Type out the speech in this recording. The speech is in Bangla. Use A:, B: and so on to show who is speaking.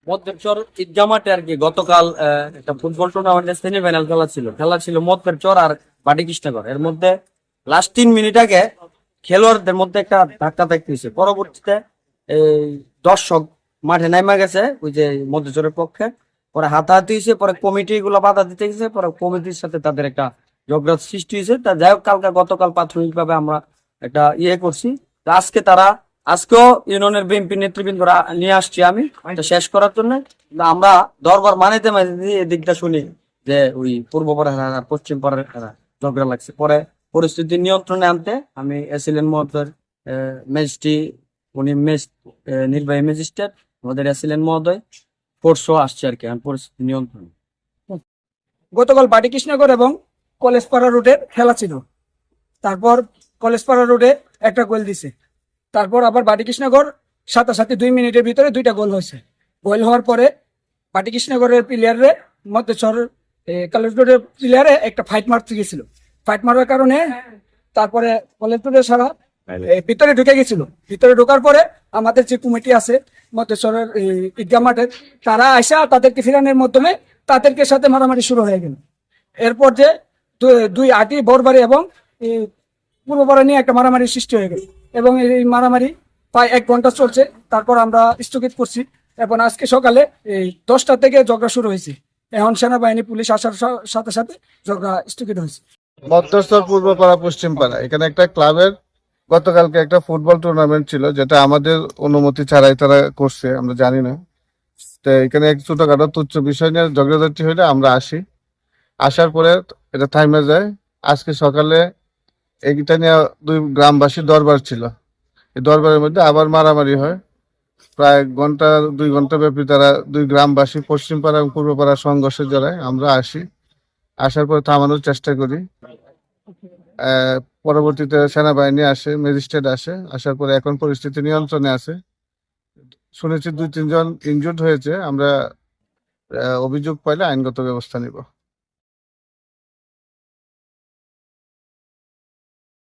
A: মধ্যের ঈদগাহ মাঠে আর কি গতকাল একটা ফুটবল টুর্নামেন্টের সেমিফাইনাল খেলা ছিল মধ্যের চর আর বাটি কৃষ্ণগড়। এর মধ্যে লাস্ট 3 মিনিট আগে খেলোয়াড়দের মধ্যে একটা ধাক্কা দেখতে হয়েছে। পরবর্তীতে এই দর্শক মাঠে নামা গেছে ওই যে মধ্যচরের পক্ষে, পরে হাতাহাতি হয়েছে, পরে কমিটি গুলো বাধা দিতে গেছে, পরে কমিটির সাথে তাদের একটা ঝগড়ার সৃষ্টি হয়েছে। তা যাই হোক, গতকাল প্রাথমিক ভাবে আমরা একটা করছি। আজকেও ইউনিয়নের বিএনপি নেতৃবৃন্দ নিয়ে আসছি আমি শেষ করার জন্য। আমরা দরবার মানিতে এদিকটা শুনি যে ওই পূর্ব পাড়ার আর পশ্চিম পাড়ার ঝগড়া লাগছে। পরে পরিস্থিতি নিয়ন্ত্রণে আনতে আমি এসিলেন মহোদয় উনি নির্বাহী ম্যাজিস্ট্রেট আমাদের এসিলেন মহোদয় ফোর্সও আসছে আর কি পরিস্থিতি নিয়ন্ত্রণে।
B: গতকাল বাটি কৃষ্ণগড় এবং কলেজপাড়া রোডের খেলা ছিল। তারপর কলেজপাড়া রোডে একটা গোল দিছে। তারপর আবার বাটি কৃষ্ণগড় সাথে 2 মিনিটের ভিতরে 2টা গোল হয়েছে। গোল হওয়ার পরে বাটি কৃষ্ণগড়ের প্লেয়ারে মধ্যচর কলেজ রোডের প্লেয়ারে একটা ফাইট মারতে গেছিল। ফাইট মারার কারণে তারপরে কলেজ রোডের সারা ভিতরে ঢুকে গেছিল। ভিতরে ঢোকার পরে আমাদের যে কমিটি আছে মধ্যচরের ঈদগাহ মাঠের, তারা আইসা তাদেরকে ফিরানোর মাধ্যমে তাদেরকে সাথে মারামারি শুরু হয়ে গেল। এরপর যে 2 আটি বরবাড়ি এবং পূর্বপাড়া নিয়ে একটা মারামারি সৃষ্টি হয়ে গেল এবং এই মারামারি প্রায় 1 ঘন্টা চলছে। তারপর আমরা স্থগিত করছি এবং আজকে সকালে 10টা থেকে ঝগড়া শুরু হয়েছে। এখন সেনাবাহিনী পুলিশ আসার সাথে সাথে ঝগড়া স্থগিত হয়েছে।
C: মধ্যস্থল পূর্বপাড়া পশ্চিমপাড়া এখানে একটা ক্লাবের গতকালকে একটা ফুটবল টুর্নামেন্ট ছিল, যেটা আমাদের অনুমতি ছাড়াই তারা করছে, আমরা জানি না। তো এখানে এক ছোটখাটো তুচ্ছ বিষয় নিয়ে ঝগড়াঝাটি হইলে আমরা আসার পরে এটা থাইমে যায়। আজকে সকালে এইটা নিয়ে 2 গ্রামবাসী দরবার ছিল। এই দরবারের মধ্যে আবার মারামারি হয়। প্রায় 2 ঘন্টা ব্যাপী তারা 2 গ্রামবাসী পশ্চিমপাড়া এবং পূর্বপাড়া সংঘর্ষে জড়ায়। আমরা আসার পরে থামানোর চেষ্টা করি। পরবর্তীতে সেনাবাহিনী আসে, ম্যাজিস্ট্রেট আসার পরে এখন পরিস্থিতি নিয়ন্ত্রণে আছে। শুনেছি 2-3 জন ইনজুর্ড হয়েছে। আমরা অভিযোগ পাইলে আইনগত ব্যবস্থা নিব।